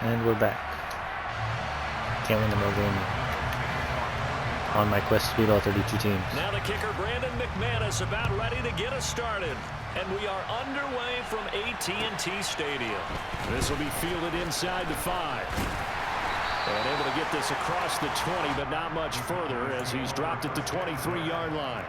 And we're back. Can't win the no game on my quest to beat all 32 teams. Now the kicker, Brandon McManus, about ready to get us started. And we are underway from AT&T Stadium. This will be fielded inside the 5. And able to get this across the 20, but not much further as he's dropped it to 23-yard line.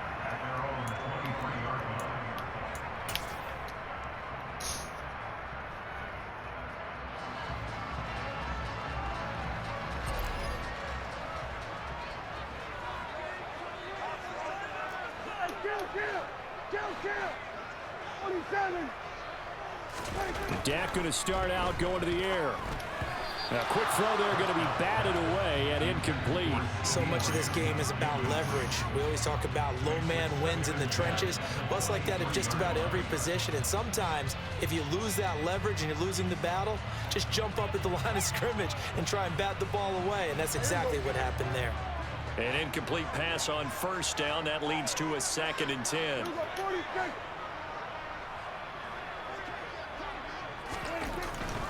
Dak going to start out going to the air. A quick throw there going to be batted away and incomplete. So much of this game is about leverage. We always talk about low man wins in the trenches. Well, it's like that in just about every position. And sometimes, if you lose that leverage and you're losing the battle, just jump up at the line of scrimmage and try and bat the ball away. And that's exactly what happened there. An incomplete pass on first down. That leads to a 2nd and 10.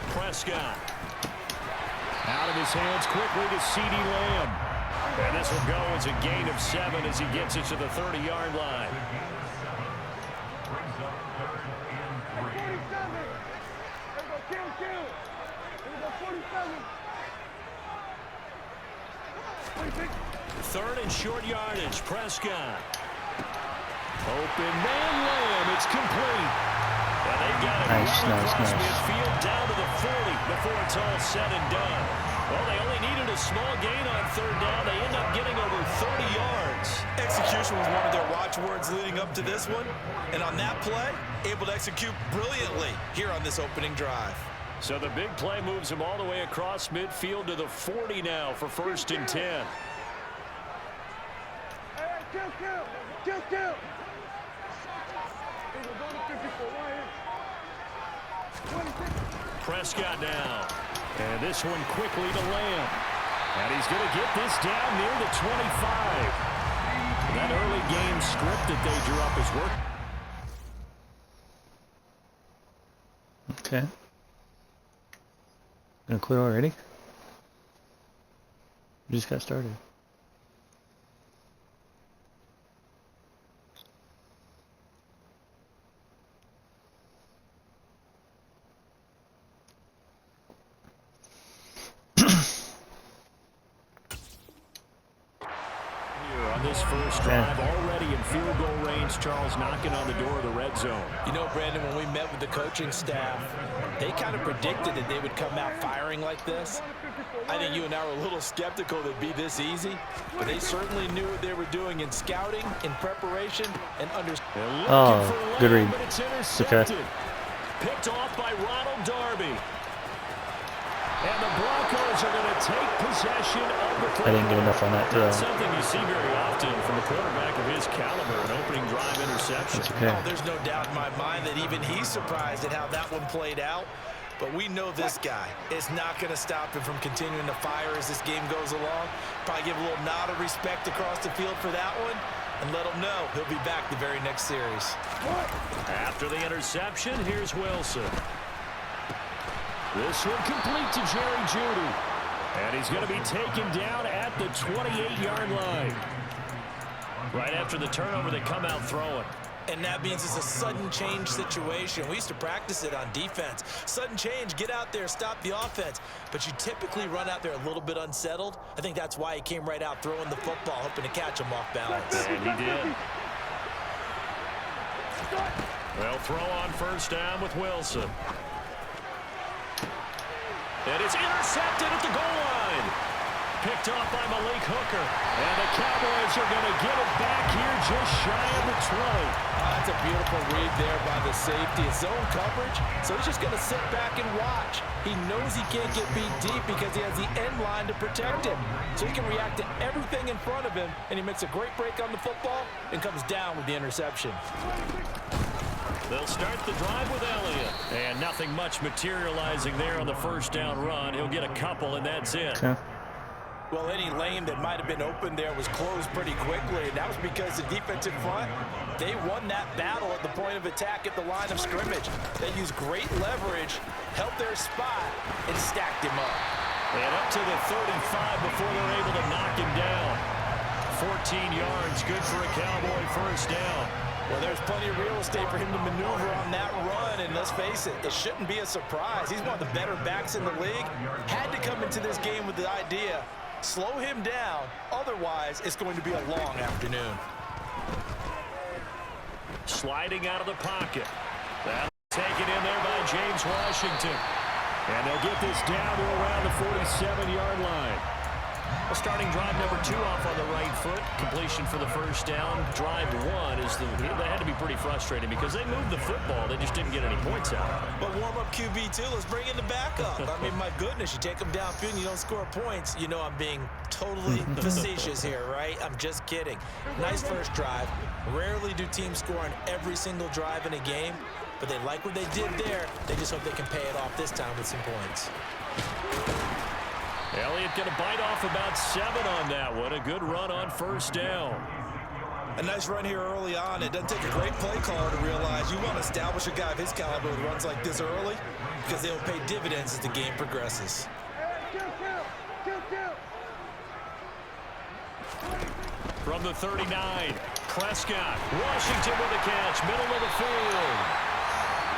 Prescott. Out of his hands quickly to CeeDee Lamb. And this will go as a gain of 7 as he gets it to the 30-yard line. Third and short yardage. Prescott. Open man Lamb. It's complete. And they've got it across midfield down to the 40 before it's all said and done. Well, they only needed a small gain on third down. They end up getting over 30 yards. Execution was one of their watchwords leading up to this one. And on that play, able to execute brilliantly here on this opening drive. So the big play moves them all the way across midfield to the 40 now for 1st and 10. Prescott now. And this one quickly to Lamb. And he's going to get this down near the 25. That early game script that they drew up is working. Okay. Gonna quit already? We just got started. This first drive already in field goal range. Charles knocking on the door of the red zone. You know, Brandon, when we met with the coaching staff, they kind of predicted that they would come out firing like this. I think you and I were a little skeptical that it'd be this easy, but they certainly knew what they were doing in scouting, in preparation, and understanding. Oh, good read. Okay. Picked off by Ronald Darby. And the Broncos are going to take possession of the football. I didn't get enough on that throw. That's something you see very often from a quarterback of his caliber, an opening drive interception. Okay. Oh, there's no doubt in my mind that even he's surprised at how that one played out. But we know this guy is not going to stop him from continuing to fire as this game goes along. Probably give a little nod of respect across the field for that one and let him know he'll be back the very next series. After the interception, here's Wilson. This one complete to Jerry Jeudy. And he's going to be taken down at the 28-yard line. Right after the turnover, they come out throwing. And that means it's a sudden change situation. We used to practice it on defense. Sudden change, get out there, stop the offense. But you typically run out there a little bit unsettled. I think that's why he came right out throwing the football, hoping to catch him off balance. And he did. They'll throw on first down with Wilson. And it's intercepted at the goal line. Picked off by Malik Hooker. And the Cowboys are going to get it back here just shy of the 20. That's a beautiful read there by the safety. It's zone coverage, so he's just going to sit back and watch. He knows he can't get beat deep because he has the end line to protect him. So he can react to everything in front of him, and he makes a great break on the football and comes down with the interception. They'll start the drive with Elliott. And nothing much materializing there on the first down run. He'll get a couple, and that's it. Okay. Well, any lane that might have been open there was closed pretty quickly, and that was because the defensive front, they won that battle at the point of attack at the line of scrimmage. They used great leverage, helped their their spot and stacked him up. And up to the 35 before they're able to knock him down. 14 yards, good for a Cowboy first down. Well, there's plenty of real estate for him to maneuver on that run, and let's face it, it shouldn't be a surprise. He's one of the better backs in the league. Had to come into this game with the idea, slow him down, otherwise it's going to be a long afternoon. Sliding out of the pocket. That's taken in there by James Washington. And they'll get this down to around the 47-yard line. Well, starting drive number 2 off on the right foot. Completion for the first down. Drive 1 is that had to be pretty frustrating because they moved the football. They just didn't get any points out. But warm-up QB, too. Let's bring in the backup. I mean, my goodness, you take them downfield and you don't score points. You know I'm being totally facetious here, right? I'm just kidding. Nice first drive. Rarely do teams score on every single drive in a game, but they like what they did there. They just hope they can pay it off this time with some points. Elliott going to bite off about 7 on that one. A good run on first down. A nice run here early on. It doesn't take a great play caller to realize you want to establish a guy of his caliber with runs like this early because they'll pay dividends as the game progresses. From the 39, Prescott. Washington with a catch, middle of the field.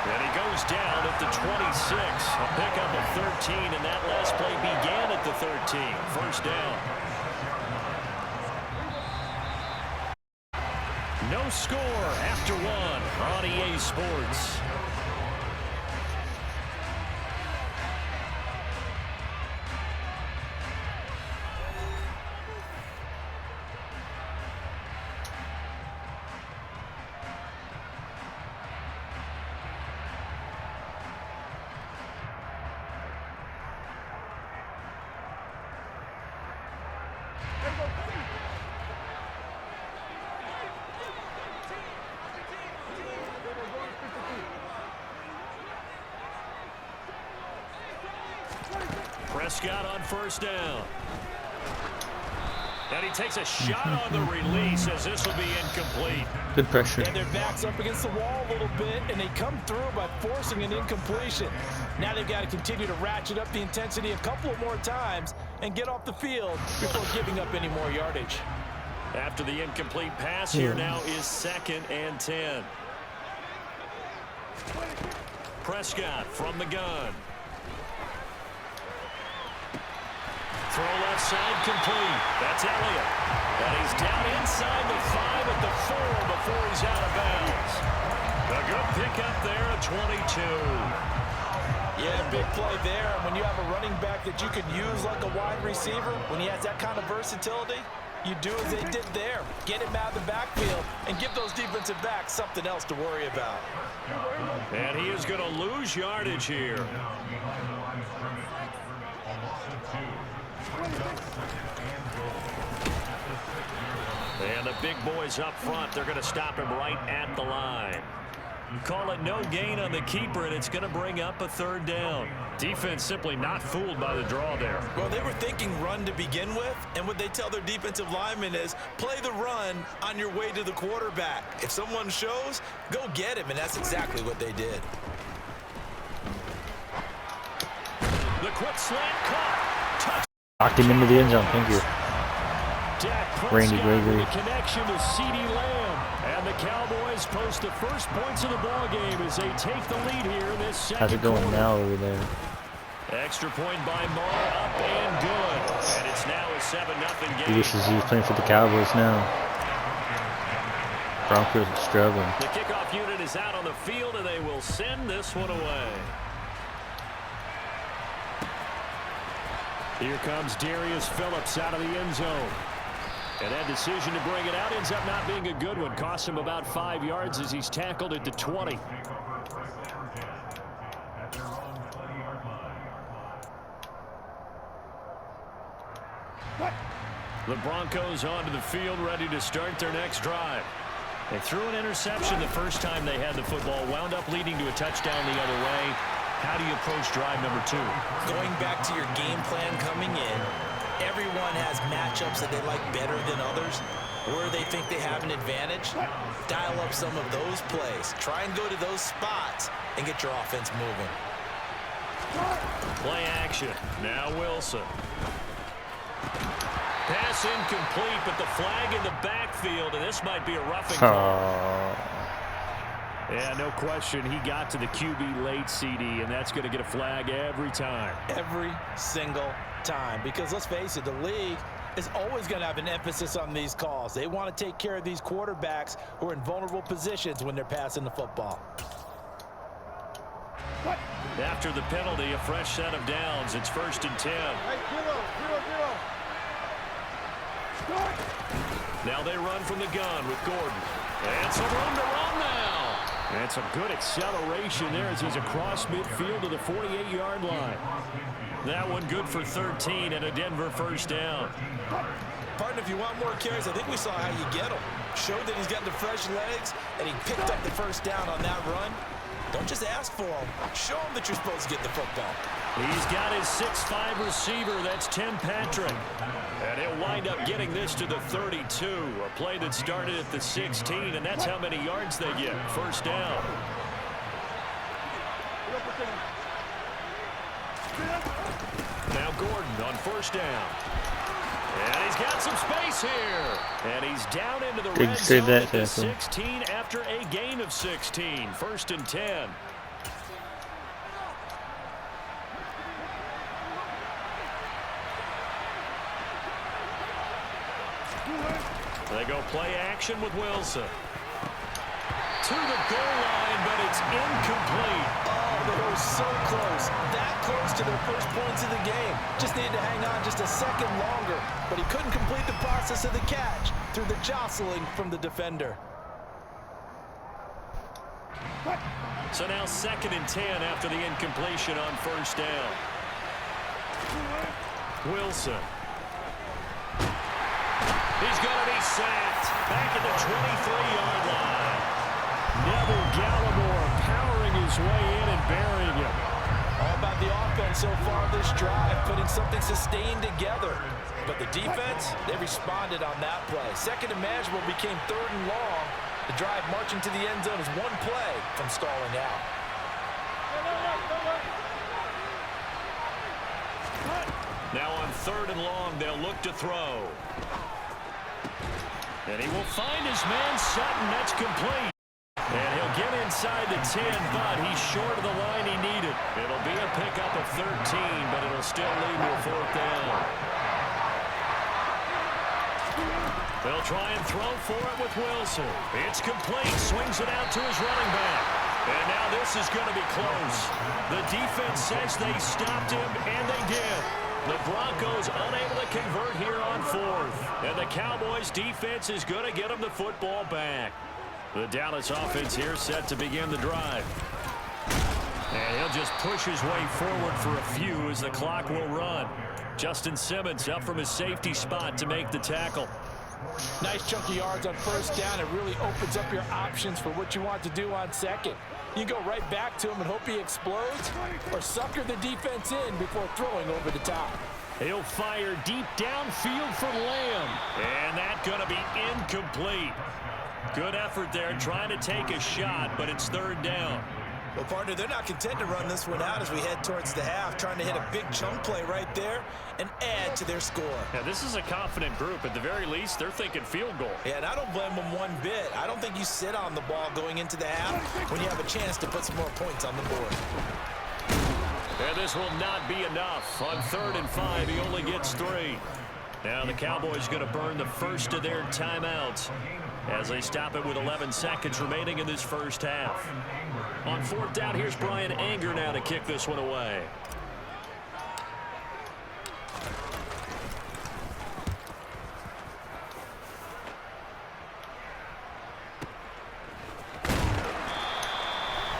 And he goes down at the 26. A pickup of 13, and that last play began at the 13. First down. No score after 1 on EA Sports. Prescott on first down. And he takes a shot on the release as this will be incomplete. Good pressure. And their back's up against the wall a little bit, and they come through by forcing an incompletion. Now they've got to continue to ratchet up the intensity a couple of more times and get off the field before giving up any more yardage. After the incomplete pass, here now is 2nd and 10. Prescott from the gun. Throw left side complete. That's Elliott. And he's down inside the 5 at the 4 before he's out of bounds. A good pickup there at 22. Yeah, big play there. And when you have a running back that you can use like a wide receiver, when he has that kind of versatility, you do as they did there. Get him out of the backfield and give those defensive backs something else to worry about. And he is going to lose yardage here. And the big boys up front, they're going to stop him right at the line. Call it no gain on the keeper, and it's going to bring up a 3rd down. Defense simply not fooled by the draw there. Well, they were thinking run to begin with, and what they tell their defensive linemen is play the run on your way to the quarterback. If someone shows, go get him, and that's exactly what they did. The quick slant caught. Knocked him into the end zone. Thank you. Randy Gregory. Connection to C.D. Lamb. And the Cowboys post the first points of the ball game as they take the lead here in this second How's it going quarter. now over there? Extra point by Marr, up and good. And it's now a 7-0 game. He wishes he was playing for the Cowboys now. Broncos are struggling. The kickoff unit is out on the field, and they will send this one away. Here comes Darius Phillips out of the end zone. And that decision to bring it out ends up not being a good one. Costs him about 5 yards as he's tackled at the 20. The Broncos onto the field, ready to start their next drive. They threw an interception the first time they had the football, wound up leading to a touchdown the other way. How do you approach drive number 2? Going back to your game plan coming in, everyone has matchups that they like better than others, where they think they have an advantage. Dial up some of those plays. Try and go to those spots and get your offense moving. Play action. Now Wilson. Pass incomplete, but the flag in the backfield, and this might be a roughing call. Yeah, no question. He got to the QB late, CD, and that's going to get a flag every time. Every single time. Because let's face it, the league is always going to have an emphasis on these calls. They want to take care of these quarterbacks who are in vulnerable positions when they're passing the football. After the penalty, a fresh set of downs. It's 1st and 10. Now they run from the gun with Gordon. And some room to run now. And some good acceleration there as he's across midfield to the 48-yard line. That one good for 13 and a Denver first down. Partner, if you want more carries, I think we saw how you get them. Showed that he's got the fresh legs, and he picked up the first down on that run. Don't just ask for them. Show them that you're supposed to get the football. He's got his 6'5" receiver. That's Tim Patrick. And he'll wind up getting this to the 32. A play that started at the 16, and that's how many yards they get. First down. Now Gordon on first down. And he's got some space here. And he's down into the red zone at the 16 after a gain of 16. 1st and 10. They go play action with Wilson. To the goal line, but it's incomplete. Oh, they were so close. That close to their first points of the game. Just needed to hang on just a second longer. But he couldn't complete the process of the catch through the jostling from the defender. So now 2nd and 10 after the incompletion on first down. Wilson. He's going to be sacked back at the 23-yard line. Neville Gallimore powering his way in and burying him. All about the offense so far this drive, putting something sustained together. But the defense, they responded on that play. 2nd and manageable became 3rd and long. The drive marching to the end zone is one play from stalling out. Now on 3rd and long, they'll look to throw. And he will find his man Sutton. That's complete. And he'll get inside the 10, but he's short of the line he needed. It'll be a pickup of 13, but it'll still lead to a 4th down. They'll try and throw for it with Wilson. It's complete. Swings it out to his running back. And now this is going to be close. The defense says they stopped him, and they did. The Broncos unable to convert here on 4th. And the Cowboys defense is going to get them the football back. The Dallas offense here set to begin the drive. And he'll just push his way forward for a few as the clock will run. Justin Simmons up from his safety spot to make the tackle. Nice chunky yards on first down. It really opens up your options for what you want to do on 2nd. You can go right back to him and hope he explodes, or sucker the defense in before throwing over the top. He'll fire deep downfield for Lamb. And that's going to be incomplete. Good effort there trying to take a shot, but it's 3rd down. Well, partner, they're not content to run this one out as we head towards the half, trying to hit a big chunk play right there and add to their score. Yeah, this is a confident group. At the very least, they're thinking field goal. Yeah, and I don't blame them one bit. I don't think you sit on the ball going into the half when you have a chance to put some more points on the board. And this will not be enough. On 3rd and 5, he only gets 3. Now the Cowboys going to burn the first of their timeouts as they stop it with 11 seconds remaining in this first half. On 4th down, here's Brian Anger now to kick this one away.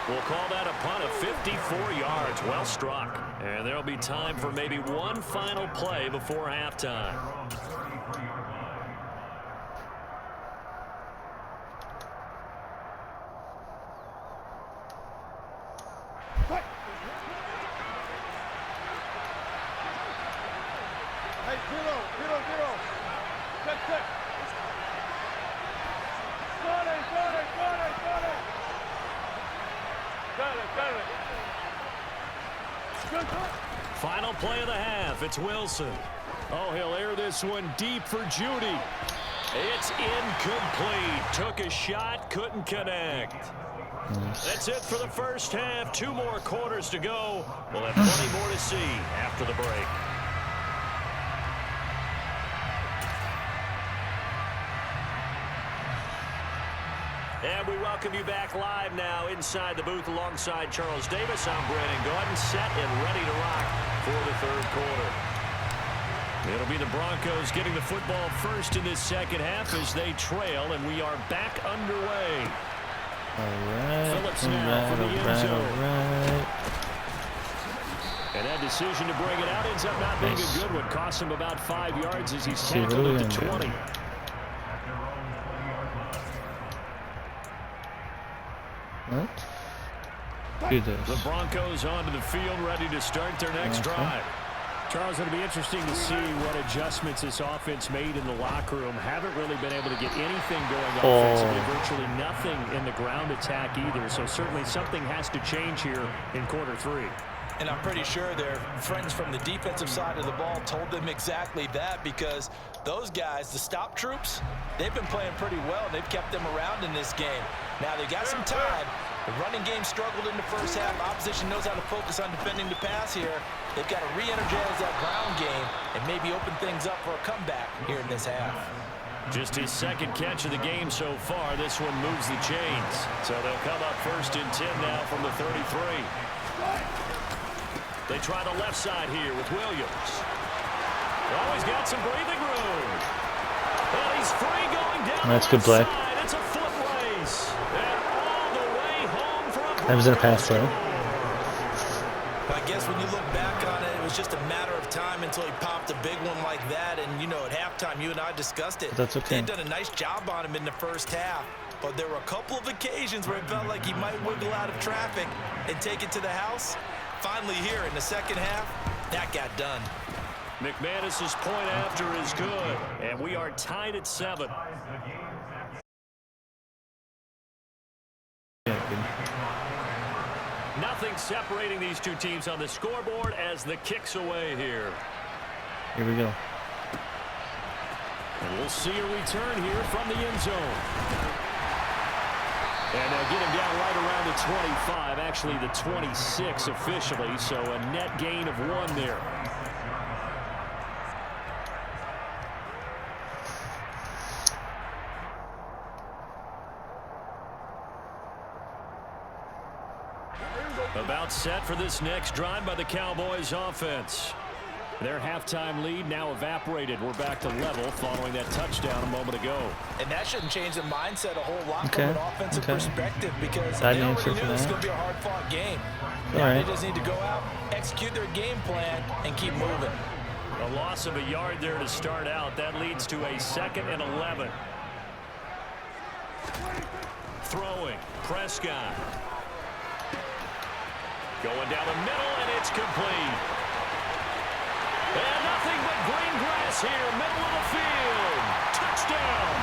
We'll call that a punt of 54 yards. Well struck. And there'll be time for maybe one final play before halftime. Final play of the half. It's Wilson. Oh, he'll air this one deep for Judy. It's incomplete. Took a shot, couldn't connect. Nice. That's it for the first half. 2 more quarters to go. We'll have plenty more to see after the break. And we welcome you back live now inside the booth alongside Charles Davis. I'm Brandon Gordon, set and ready to rock for the third quarter. It'll be the Broncos getting the football first in this second half as they trail, and we are back underway. Phillips now from the end zone. And that decision to bring it out ends up not being a good one. Cost him about 5 yards as he's tackled at the 20. What? Do this. The Broncos onto the field, ready to start their next drive. Charles, it'll be interesting to see what adjustments this offense made in the locker room. Haven't really been able to get anything going offensively. Virtually nothing in the ground attack either. So certainly something has to change here in quarter 3. And I'm pretty sure their friends from the defensive side of the ball told them exactly that, because those guys, the stop troops, they've been playing pretty well. They've kept them around in this game. Now they got some time. The running game struggled in the first half. Opposition knows how to focus on defending the pass here. They've got to re-energize that ground game and maybe open things up for a comeback here in this half. Just his second catch of the game so far. This one moves the chains. So they'll come up first and 10 now from the 33. They try the left side here with Williams. Oh, he's got some breathing room. And he's free going down. That's good play. It's a foot race. And all the way home from That was in a pass play. I guess when you look back on it, it was just a matter of time until he popped a big one like that. And, you know, at halftime, you and I discussed it. But that's okay. They'd done a nice job on him in the first half. But there were a couple of occasions where it felt like he might wiggle out of traffic and take it to the house. Finally here in the second half, that got done. McManus's point after is good. And we are tied at 7. Nothing separating these two teams on the scoreboard as the kick's away here. Here we go. And we'll see a return here from the end zone. And they'll get him down right around the 25, actually the 26 officially, so a net gain of 1 there. About set for this next drive by the Cowboys offense. Their halftime lead now evaporated. We're back to level following that touchdown a moment ago. And that shouldn't change the mindset a whole lot from an offensive perspective, because That they already answer knew for this was that. going to be a hard-fought game. All Now right. they just need to go out, execute their game plan, and keep moving. A loss of a yard there to start out. That leads to a 2nd and 11. Throwing. Prescott. Going down the middle, and it's complete. And nothing but green grass here, middle of the field. Touchdown.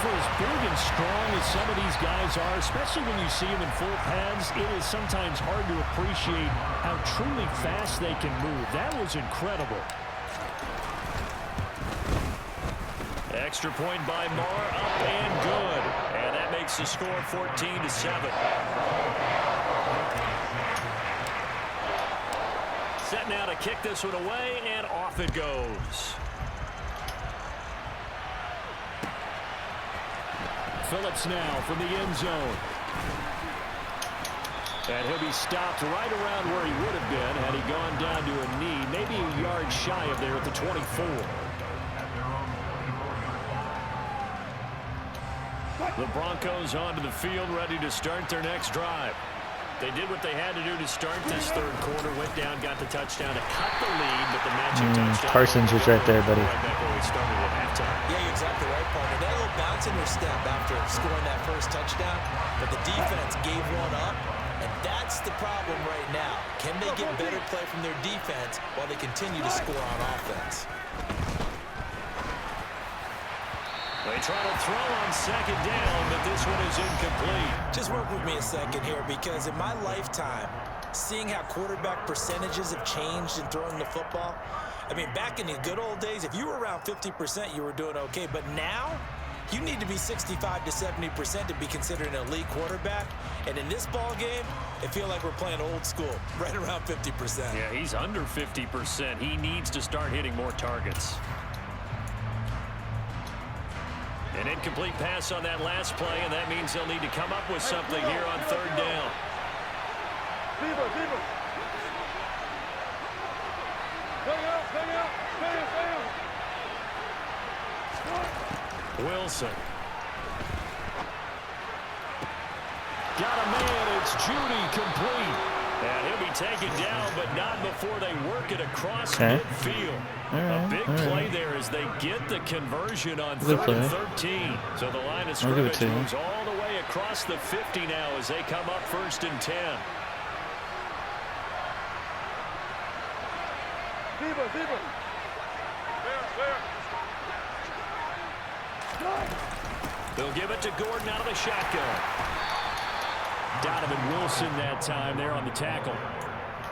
For as big and strong as some of these guys are, especially when you see them in full pads, it is sometimes hard to appreciate how truly fast they can move. That was incredible. Extra point by Marr, up and good. And that makes the score 14-7. Set now to kick this one away, and off it goes. Phillips now from the end zone. And he'll be stopped right around where he would have been had he gone down to a knee, maybe a yard shy of there at the 24. The Broncos onto the field, ready to start their next drive. They did what they had to do to start this third quarter. Went down, got the touchdown to cut the lead, but the matching touchdown. Parsons was right there, buddy. Right back where we started at halftime. Yeah, you're exactly right, partner. They had a little bounce in their step after scoring that first touchdown, but the defense gave one up, and that's the problem right now. Can they get better play from their defense while they continue to score on offense? They try to throw on second down, but this one is incomplete. Just work with me a second here, because in my lifetime, seeing how quarterback percentages have changed in throwing the football. I mean, back in the good old days, if you were around 50%, you were doing okay. But now, you need to be 65 to 70% to be considered an elite quarterback. And in this ball game, it feels like we're playing old school, right around 50%. Yeah, he's under 50%. He needs to start hitting more targets. An incomplete pass on that last play, and that means they'll need to come up with something here on third down. Wilson. Got a man. It's Judy complete. And he'll be taken down, but not before they work it across midfield. A big play there as they get the conversion on 3rd and 13. So the line of scrimmage moves all the way across the 50 now as they come up 1st and 10. They'll give it to Gordon out of the shotgun. Donovan Wilson that time there on the tackle.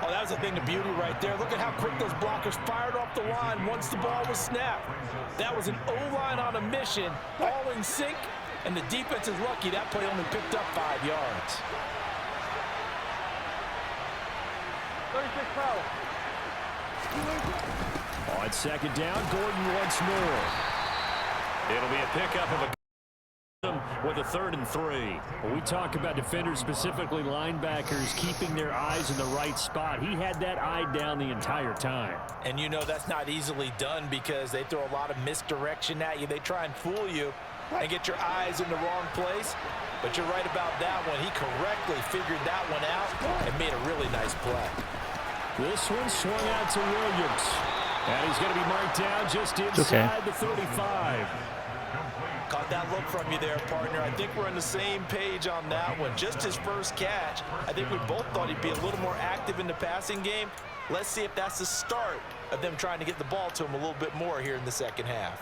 Oh, that was a thing of beauty right there. Look at how quick those blockers fired off the line once the ball was snapped. That was an O-line on a mission, all in sync, and the defense is lucky that play only picked up 5 yards. 36 foul. On 2nd down, Gordon once more. It'll be a pickup of a with a 3rd and 3. When we talk about defenders, specifically linebackers, keeping their eyes in the right spot, he had that eye down the entire time. And you know that's not easily done because they throw a lot of misdirection at you. They try and fool you and get your eyes in the wrong place. But you're right about that one. He correctly figured that one out and made a really nice play. This one swung out to Williams. And he's going to be marked down just inside the 35. Caught that look from you there, partner. I think we're on the same page on that one. Just his first catch. I think we both thought he'd be a little more active in the passing game. Let's see if that's the start of them trying to get the ball to him a little bit more here in the second half.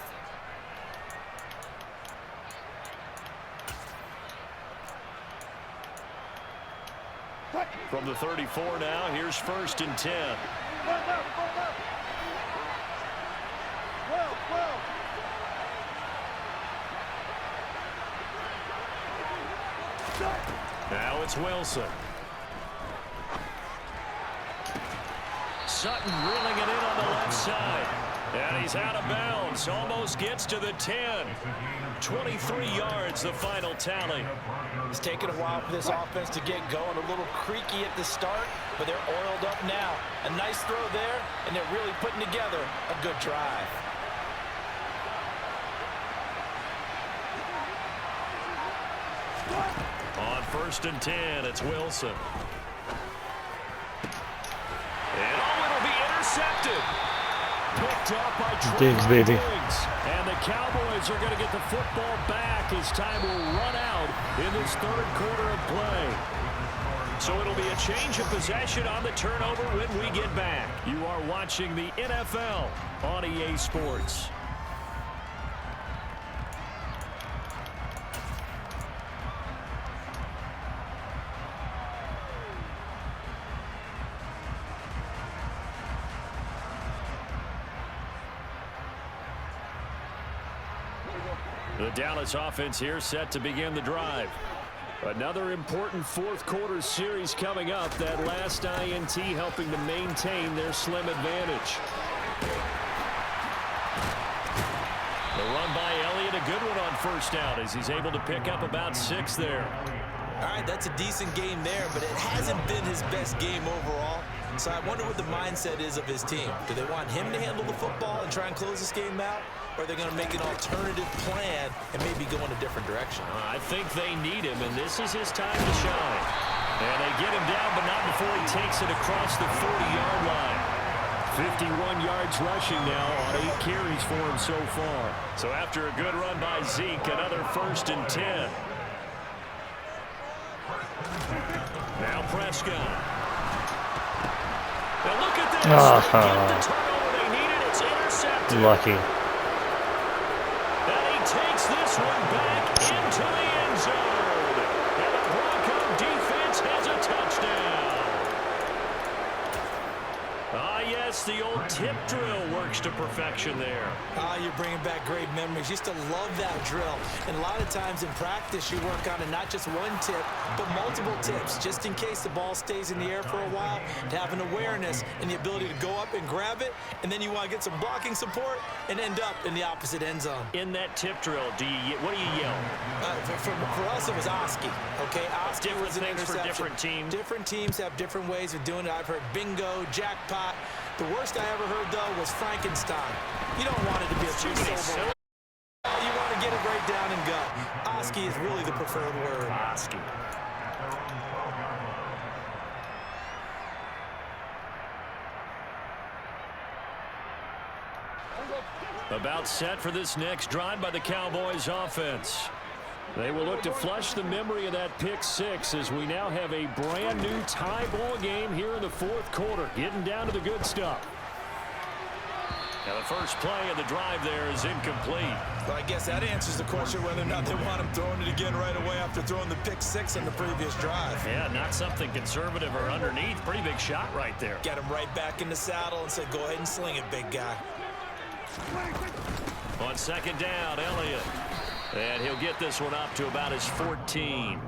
From the 34 now, here's 1st and 10. Now it's Wilson. Sutton reeling it in on the left side. And he's out of bounds. Almost gets to the 10. 23 yards, the final tally. It's taken a while for this offense to get going. A little creaky at the start, but they're oiled up now. A nice throw there, and they're really putting together a good drive. On 1st and 10, it's Wilson. And it'll be intercepted. Picked up by Diggs, baby. And the Cowboys are going to get the football back as time will run out in this 3rd quarter of play. So it'll be a change of possession on the turnover when we get back. You are watching the NFL on EA Sports. The Dallas offense here set to begin the drive. Another important 4th quarter series coming up. That last INT helping to maintain their slim advantage. The run by Elliott, a good one on 1st down as he's able to pick up about 6 there. All right, that's a decent game there, but it hasn't been his best game overall. So I wonder what the mindset is of his team. Do they want him to handle the football and try and close this game out? Or are they going to make an alternative plan and maybe go in a different direction? I think they need him, and this is his time to shine. And they get him down, but not before he takes it across the 40-yard line. 51 yards rushing now on 8 carries for him so far. So after a good run by Zeke, another 1st and 10. Now Prescott. Now look at this. They get the turnover they needed. It's intercepted. Lucky. Takes this one back into the end zone. And the Bronco defense has a touchdown. Ah, yes, the old tip drill works to perfection there. Ah, you're bringing back great memories. Used to love that drill. And a lot of times in practice, you work on it, not just one tip, but multiple tips, just in case the ball stays in the air for a while, to have an awareness and the ability to go up and grab it, and then you want to get some blocking support and end up in the opposite end zone. In that tip drill, what do you yell? For us, it was Oski. Okay, Oski different was an things interception. for different teams. Different teams have different ways of doing it. I've heard bingo, jackpot. The worst I ever heard, though, was Frankenstein. You don't want it to be a three-syllable. You want to get it right down and go. Oski is really the preferred word. Oski. About set for this next drive by the Cowboys offense. They will look to flush the memory of that pick six as we now have a brand new tie ball game here in the fourth quarter. Getting down to the good stuff. Now the first play of the drive there is incomplete. Well, I guess that answers the question whether or not they want him throwing it again right away after throwing the pick six in the previous drive. Yeah, not something conservative or underneath. Pretty big shot right there. Get him right back in the saddle and say, go ahead and sling it, big guy. On second down, Elliott. And he'll get this one up to about his 14.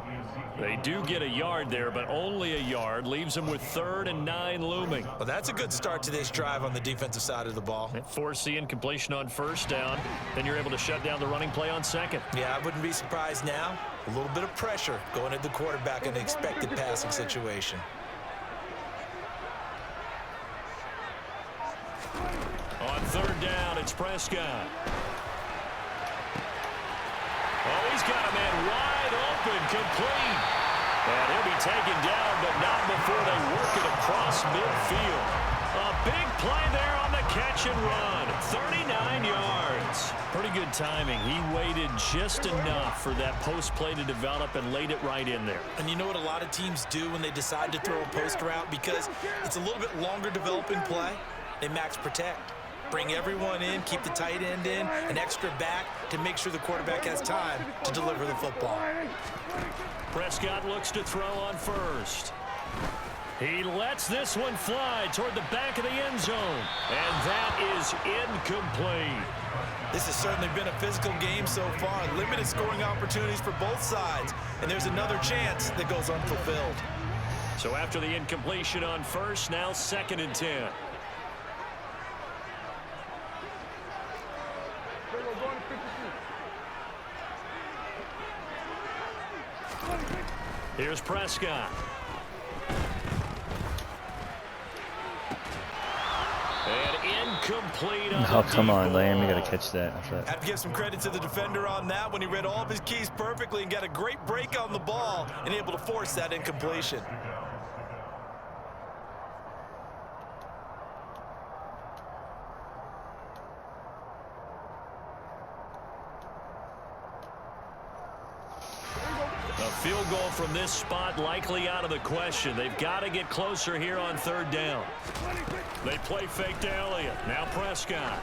They do get a yard there, but only a yard. Leaves them with 3rd and 9 looming. Well, that's a good start to this drive on the defensive side of the ball. Force the incompletion on first down. Then you're able to shut down the running play on second. Yeah, I wouldn't be surprised now. A little bit of pressure going at the quarterback in an expected passing situation. On third down, it's Prescott. Oh, he's got a man wide open, complete. And he'll be taken down, but not before they work it across midfield. A big play there on the catch and run. 39 yards. Pretty good timing. He waited just enough for that post play to develop and laid it right in there. And you know what a lot of teams do when they decide to throw a post route? Because it's a little bit longer developing play, they max protect. Bring everyone in, keep the tight end in, an extra back to make sure the quarterback has time to deliver the football. Prescott looks to throw on first. He lets this one fly toward the back of the end zone. And that is incomplete. This has certainly been a physical game so far. Limited scoring opportunities for both sides. And there's another chance that goes unfulfilled. So after the incompletion on first, now 2nd and 10. Here's Prescott. And incomplete. Oh, come on, Lamb. You got to catch that. Have to give some credit to the defender on that when he read all of his keys perfectly and got a great break on the ball and able to force that incompletion. A field goal from this spot likely out of the question. They've got to get closer here on 3rd down. They play fake to Elliott. Now Prescott.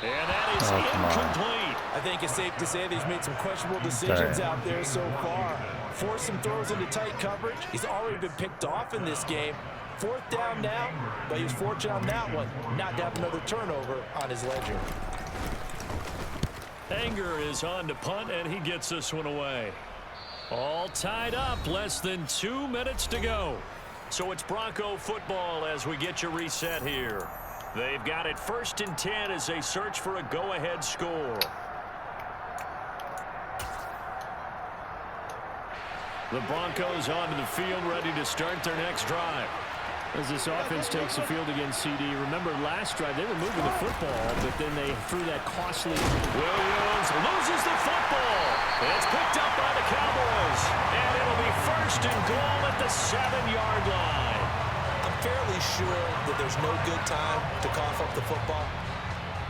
And that is incomplete. I think it's safe to say that he's made some questionable decisions out there so far. Forced some throws into tight coverage. He's already been picked off in this game. 4th down now, but he was fortunate on that one not to have another turnover on his ledger. Anger is on to punt, and he gets this one away. All tied up, less than 2 minutes to go. So it's Bronco football as we get you reset here. They've got it 1st and 10 as they search for a go-ahead score. The Broncos onto the field, ready to start their next drive. As this offense takes the field against CD, remember last drive they were moving the football, but then they threw that costly. Williams loses the football. It's picked up by the Cowboys, and it'll be 1st and goal at the 7-yard line. I'm fairly sure that there's no good time to cough up the football,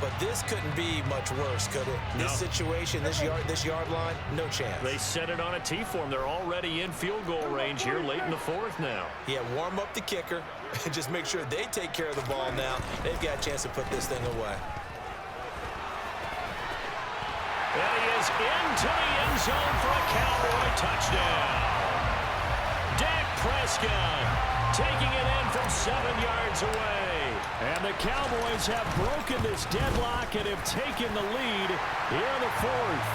but this couldn't be much worse, could it? No. This situation, this yard line, no chance. They set it on a T-form. They're already in field goal range here late in the 4th now. Yeah, warm up the kicker and just make sure they take care of the ball now. They've got a chance to put this thing away. And he is into the end zone for a Cowboy touchdown. Dak Prescott taking it in from 7 yards away. And the Cowboys have broken this deadlock and have taken the lead here in the fourth.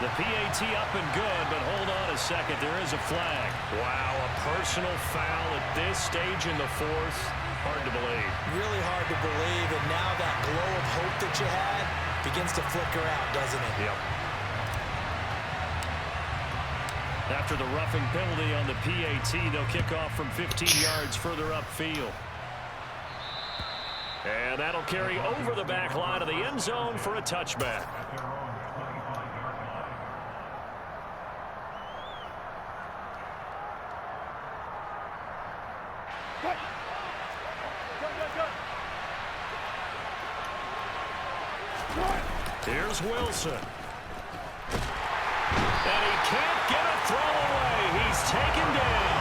The PAT up and good, but hold on a second. There is a flag. Wow, a personal foul at this stage in the fourth. Hard to believe. Really hard to believe, and now that glow of hope that you had begins to flicker out, doesn't it? Yep. After the roughing penalty on the PAT, they'll kick off from 15 yards further upfield. And that'll carry over the back line of the end zone for a touchback. Here's Wilson. And he can't get a throw away. He's taken down.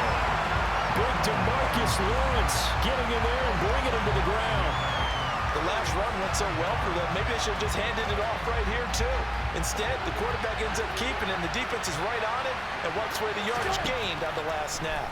Big DeMarcus Lawrence getting in there and bringing him to the ground. The last run went so well for them. Maybe they should have just handed it off right here, too. Instead, the quarterback ends up keeping it, and the defense is right on it and wipes away the yardage gained on the last snap.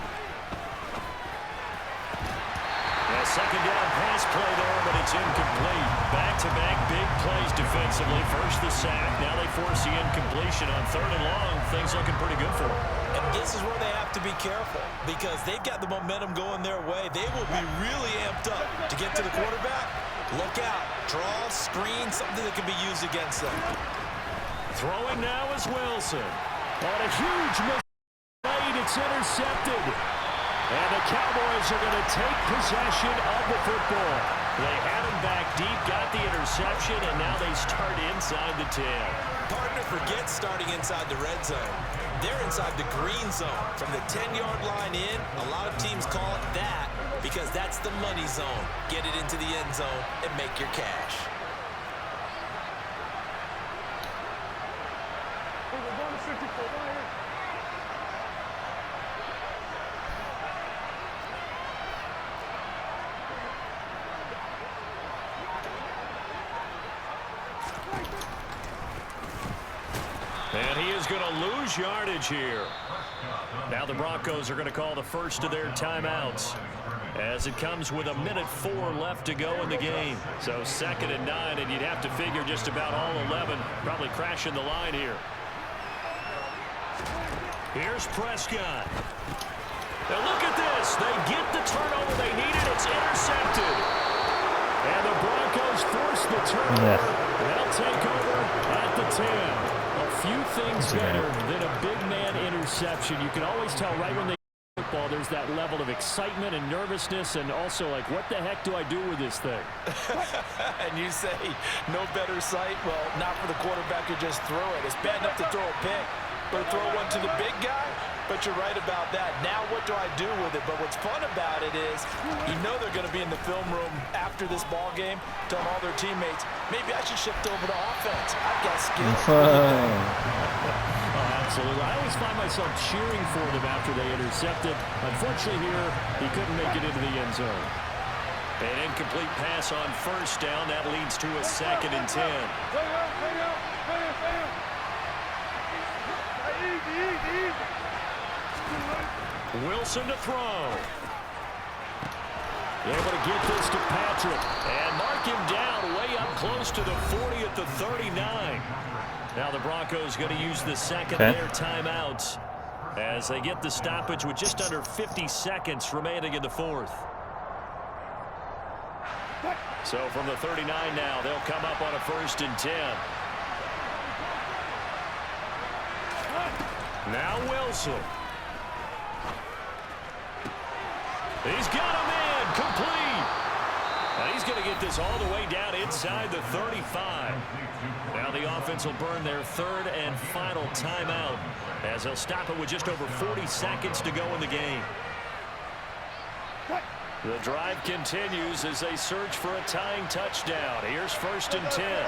A second down pass play there, but it's incomplete. Back-to-back big plays defensively. First the sack, now they force the incompletion on 3rd and long. Things looking pretty good for them. And this is where they have to be careful because they've got the momentum going their way. They will be really amped up to get to the quarterback. Look out. Draw, screen, something that can be used against them. Throwing now is Wilson. On a huge mistake, it's intercepted. And the Cowboys are going to take possession of the football. They had him back deep, got the interception, and now they start inside the 10. Partner forgets starting inside the red zone. They're inside the green zone. From the 10-yard line in, a lot of teams call it that because that's the money zone. Get it into the end zone and make your cash. We're going to 54 right here. And he is going to lose yardage here. Now the Broncos are going to call the first of their timeouts as it comes with 1:04 left to go in the game. So 2nd and 9, and you'd have to figure just about all 11 probably crashing the line here. Here's Prescott. Now look at this. They get the turnover they needed. It's intercepted. And the Broncos force the turnover. They'll take over at the 10. A few things better than a big man interception. You can always tell right when they get football, there's that level of excitement and nervousness and also like, what the heck do I do with this thing? And you say no better sight? Well, not for the quarterback to just throw it. It's bad enough to throw a pick, but to throw one to the big guy? But you're right about that. Now what do I do with it? But what's fun about it is you know they're going to be in the film room after this ball game telling all their teammates, maybe I should shift over to offense. I've got skills. Oh, absolutely. I always find myself cheering for them after they intercepted. Unfortunately here, he couldn't make it into the end zone. An incomplete pass on 1st down. That leads to a 2nd and 10. Wilson to throw. Able to get this to Patrick and mark him down way up close to the 40 at the 39. Now the Broncos going to use the 2nd of their timeouts as they get the stoppage with just under 50 seconds remaining in the 4th. So from the 39 now, they'll come up on a 1st and 10. Now Wilson. He's got a man complete. And he's going to get this all the way down inside the 35. Now the offense will burn their 3rd and final timeout as they'll stop it with just over 40 seconds to go in the game. The drive continues as they search for a tying touchdown. Here's 1st and 10.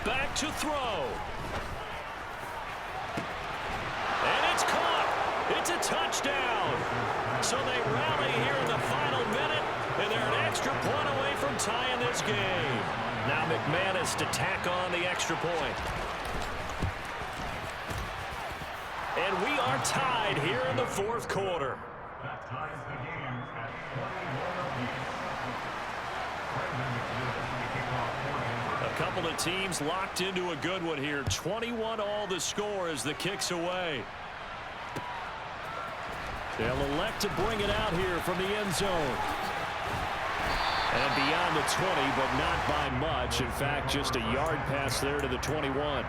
Back to throw. And it's caught. It's a touchdown. So they rally here in the final minute, and they're an extra point away from tying this game. Now McManus to tack on the extra point. And we are tied here in the fourth quarter. That ties the game at 21 apiece. A couple of teams locked into a good one here. 21 all the score as the kick's away. They'll elect to bring it out here from the end zone. And beyond the 20, but not by much. In fact, just a yard pass there to the 21.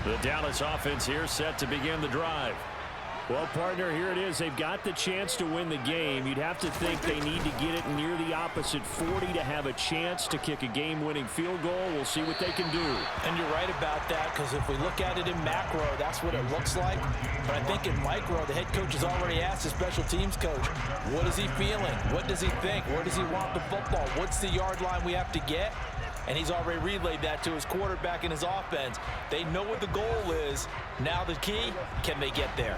The Dallas offense here set to begin the drive. Well, partner, here it is. They've got the chance to win the game. You'd have to think they need to get it near the opposite 40 to have a chance to kick a game-winning field goal. We'll see what they can do. And you're right about that, because if we look at it in macro, that's what it looks like. But I think in micro, the head coach has already asked the special teams coach, what is he feeling? What does he think? Where does he want the football? What's the yard line we have to get? And he's already relayed that to his quarterback and his offense. They know what the goal is. Now the key, can they get there?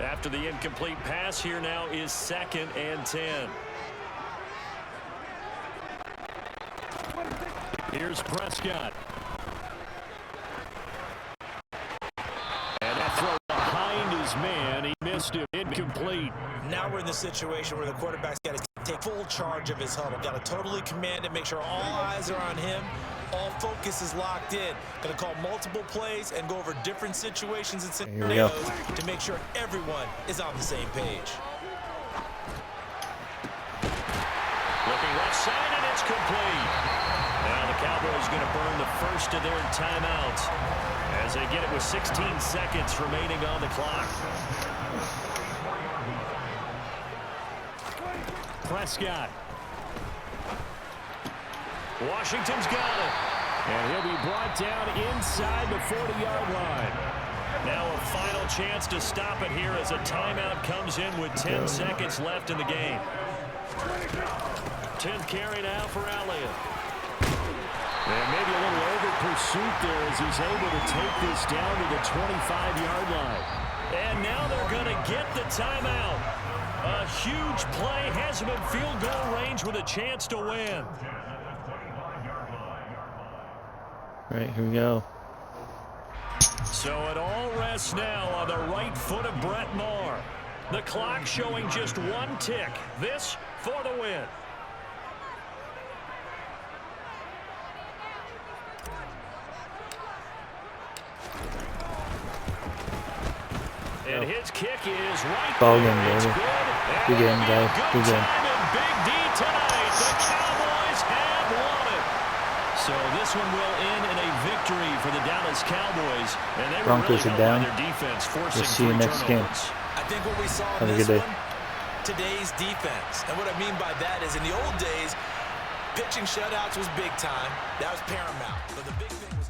After the incomplete pass, here now is 2nd and 10. Here's Prescott. And that throw behind his man. He missed it. Incomplete. Now we're in the situation where the quarterback's got to take full charge of his huddle. Got to totally command it, make sure all eyes are on him. All focus is locked in. Going to call multiple plays and go over different situations and scenarios to make sure everyone is on the same page. Looking left side, and it's complete. Now the Cowboys going to burn the first of their timeouts as they get it with 16 seconds remaining on the clock. Prescott. Washington's got it. And he'll be brought down inside the 40-yard line. Now a final chance to stop it here as a timeout comes in with 10 seconds left in the game. 10th carry now for Elliott. And maybe a little over pursuit there as he's able to take this down to the 25-yard line. And now they're going to get the timeout. A huge play has him in field goal range with a chance to win. All right, here we go. So it all rests now on the right foot of Brett Maher. The clock showing just one tick. This for the win. And his kick is right Ball there. game, It's baby. good. Good game, guys. Good game. Time in Big D tonight. The Cowboys have won it. So this one will end in a victory for the Dallas Cowboys. And they Broncos were are really down. their defense, forcing We'll see you 3 next game. turnovers. I think what we saw Have in a this good day. one, today's defense. And what I mean by that is in the old days, pitching shutouts was big time. That was paramount. But the big thing was...